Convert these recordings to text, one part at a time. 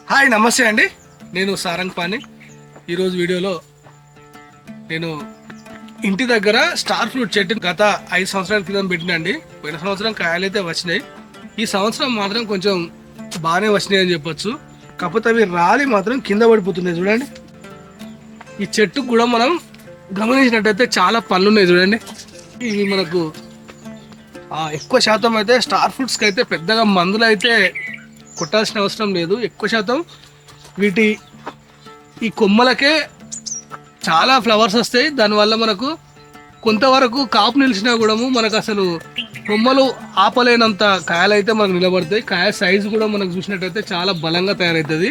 Hi నమస్తే అండి. నేను సారంగ్ పాని. ఈరోజు వీడియోలో నేను ఇంటి దగ్గర స్టార్ ఫ్రూట్ చెట్టు గత 5 సంవత్సరాల క్రితం పెట్టినండి. పోయిన సంవత్సరం కాయలైతే వచ్చినాయి. ఈ సంవత్సరం మాత్రం కొంచెం బాగానే వచ్చినాయి అని చెప్పొచ్చు. కాకపోతే అవి రాలి మాత్రం కింద పడిపోతున్నాయి చూడండి. ఈ చెట్టుకు కూడా మనం గమనించినట్టయితే చాలా పళ్ళు ఉన్నాయి చూడండి. ఇవి మనకు ఎక్కువ శాతం అయితే స్టార్ ఫ్రూట్స్కి అయితే పెద్దగా మందులు అయితే కొట్టాల్సిన అవసరం లేదు. ఎక్కువ శాతం వీటి ఈ కొమ్మలకే చాలా ఫ్లవర్స్ వస్తాయి. దానివల్ల మనకు కొంతవరకు కాపు నిలిచినా కూడా మనకు అసలు కొమ్మలు ఆపలేనంత కాయలు అయితే మనకు నిలబడతాయి. కాయ సైజు కూడా మనకు చూసినట్టయితే చాలా బలంగా తయారవుతుంది.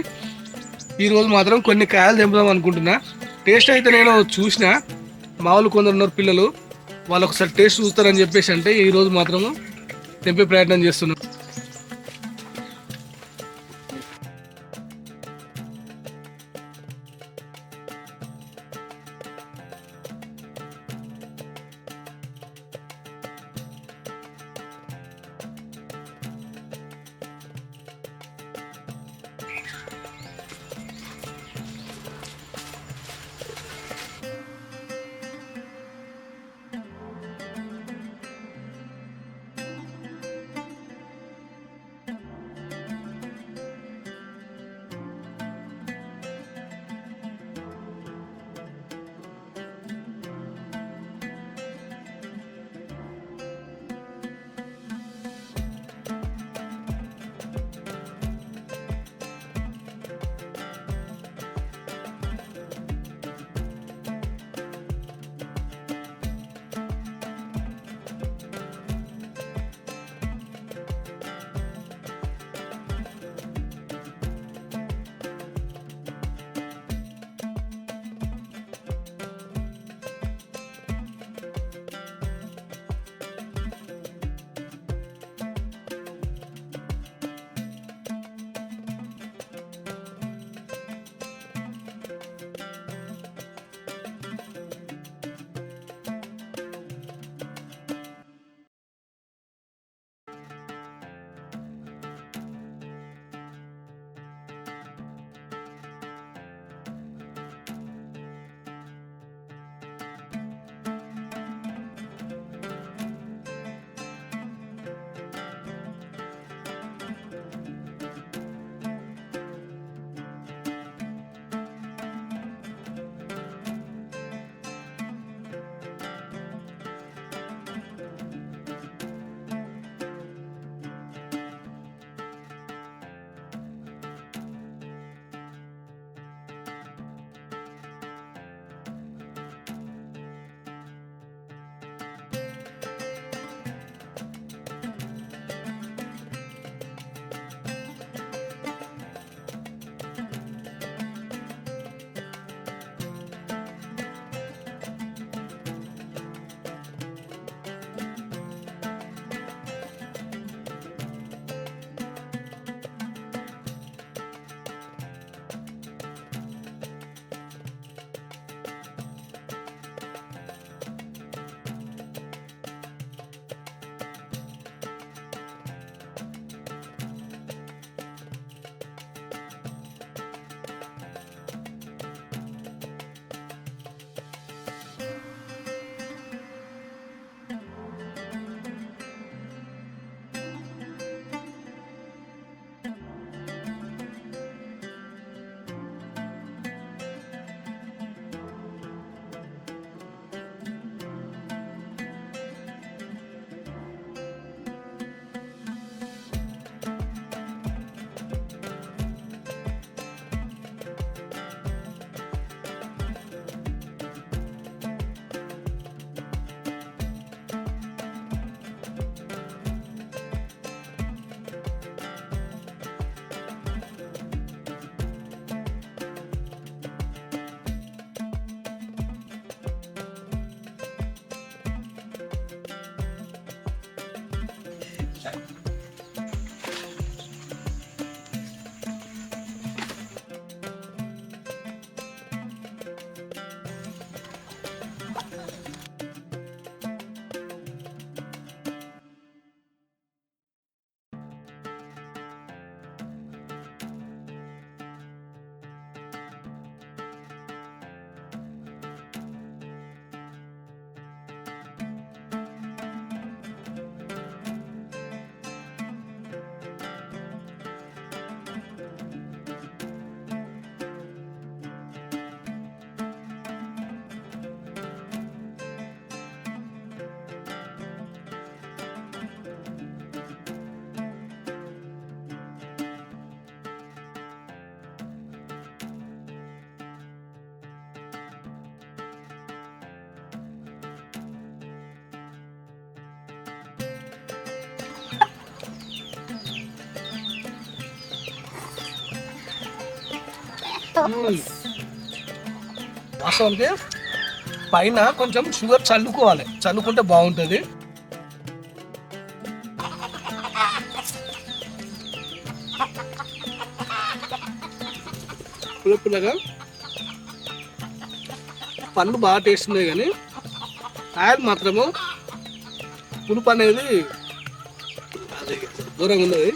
ఈరోజు మాత్రం కొన్ని కాయలు తెంపుదాం అనుకుంటున్నా. టేస్ట్ అయితే నేను చూసిన మామూలు కొందరున్నారు పిల్లలు, వాళ్ళు ఒకసారి టేస్ట్ చూస్తారని చెప్పేసి అంటే ఈరోజు మాత్రము తెంపే ప్రయత్నం చేస్తున్నాం. వాస్తవానికి పైన కొంచెం షుగర్ చల్లుకోవాలి, చల్లుకుంటే బాగుంటుంది. పుల్లగా పండ్లు బాగా టేస్ట్ ఉన్నాయి, కానీ కాయలు మాత్రము పులుపు అనేది దూరంగా ఉన్నది.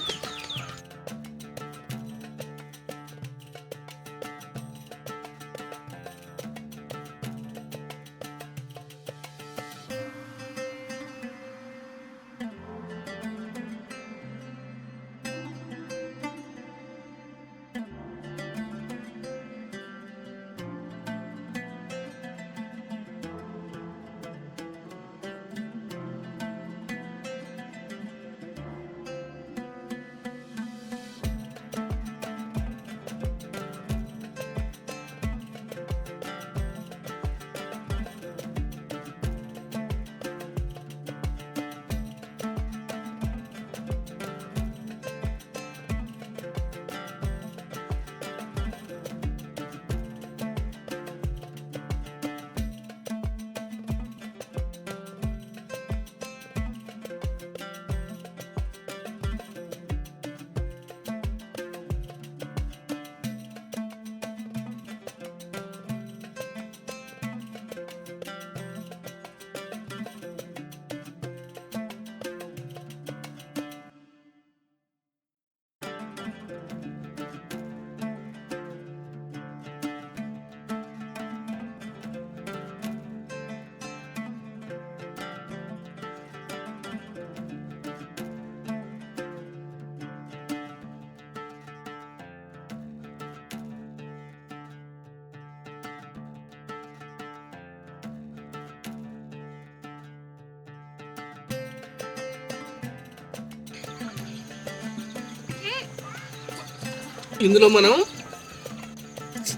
ఇందులో మనం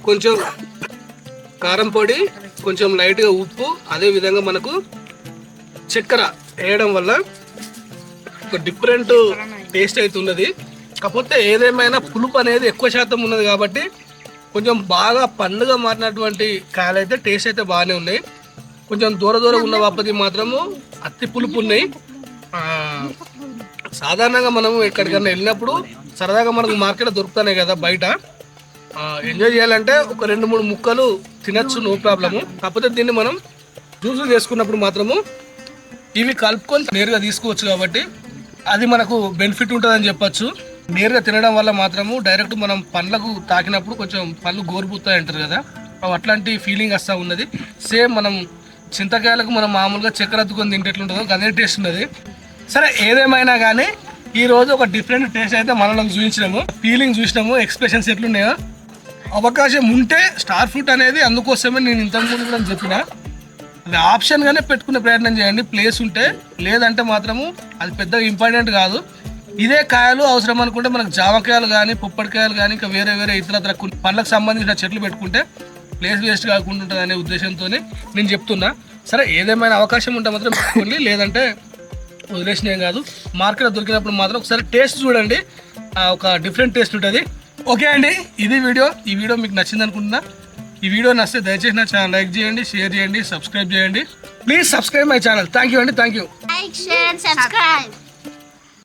కొంచెం కారం పొడి, కొంచెం లైట్గా ఉప్పు, అదే విధంగా మనకు చక్కెర వేయడం వల్ల ఒక డిఫరెంట్ టేస్ట్ అయితే ఉన్నది. కాకపోతే ఏదేమైనా పులుపు అనేది ఎక్కువ శాతం ఉన్నది కాబట్టి కొంచెం బాగా పండుగ మారినటువంటి కాయలు అయితే టేస్ట్ అయితే బాగానే ఉన్నాయి. కొంచెం దూరం ఉన్న వాపతి మాత్రము అతి పులుపు ఉన్నాయి. సాధారణంగా మనం ఎక్కడికన్నా వెళ్ళినప్పుడు సరదాగా మనకు మార్కెట్లో దొరుకుతాయి కదా బయట, ఎంజాయ్ చేయాలంటే ఒక 2-3 ముక్కలు తినచ్చు, నో ప్రాబ్లము. కాకపోతే దీన్ని మనం జ్యూసులు చేసుకున్నప్పుడు మాత్రము ఇవి కలుపుకొని నేరుగా తీసుకోవచ్చు కాబట్టి అది మనకు బెనిఫిట్ ఉంటుందని చెప్పచ్చు. నేరుగా తినడం వల్ల మాత్రము డైరెక్ట్ మనం పండ్లకు తాకినప్పుడు కొంచెం పళ్ళు గోరుపుతాయి అంటారు కదా, అట్లాంటి ఫీలింగ్ వస్తూ ఉన్నది. సేమ్ మనం చింతకాయలకు మనం మామూలుగా చక్కెర అద్దుకొని తింటే ఎట్లుంటుందో అదే టేస్ట్ ఉన్నది. సరే, ఏదేమైనా కానీ ఈరోజు ఒక డిఫరెంట్ టేస్ట్ అయితే మనలో చూపించినాము, ఫీలింగ్ చూసినాము, ఎక్స్ప్రెషన్స్ ఎట్లున్నాయో. అవకాశం ఉంటే స్టార్ ఫ్రూట్ అనేది అందుకోసమే నేను ఇంతకుముందు కూడా చెప్పిన, అది ఆప్షన్గానే పెట్టుకునే ప్రయత్నం చేయండి ప్లేస్ ఉంటే. లేదంటే మాత్రము అది పెద్దగా ఇంపార్టెంట్ కాదు. ఇదే కాయలు అవసరం అనుకుంటే మనకు జామకాయలు కానీ, పొప్పడికాయలు కానీ, ఇంకా వేరే ఇతర పండ్లకు సంబంధించిన చెట్లు పెట్టుకుంటే ప్లేస్ వేస్ట్ కాకుండా ఉంటుంది అనే ఉద్దేశంతో నేను చెప్తున్నా. సరే, ఏదేమైనా అవకాశం ఉంటే మాత్రం పెట్టుకోండి, లేదంటే వదిలేసినేం కాదు. మార్కెట్లో దొరికినప్పుడు మాత్రం ఒకసారి టేస్ట్ చూడండి, ఒక డిఫరెంట్ టేస్ట్ ఉంటుంది. ఓకే అండి, ఇది వీడియో. ఈ వీడియో మీకు నచ్చింది అనుకుంటున్నా. ఈ వీడియో నచ్చితే దయచేసి నా ఛానల్ లైక్ చేయండి, షేర్ చేయండి, సబ్స్క్రైబ్ చేయండి. Please subscribe my channel. Thank you అండి, thank you. Like, share, subscribe.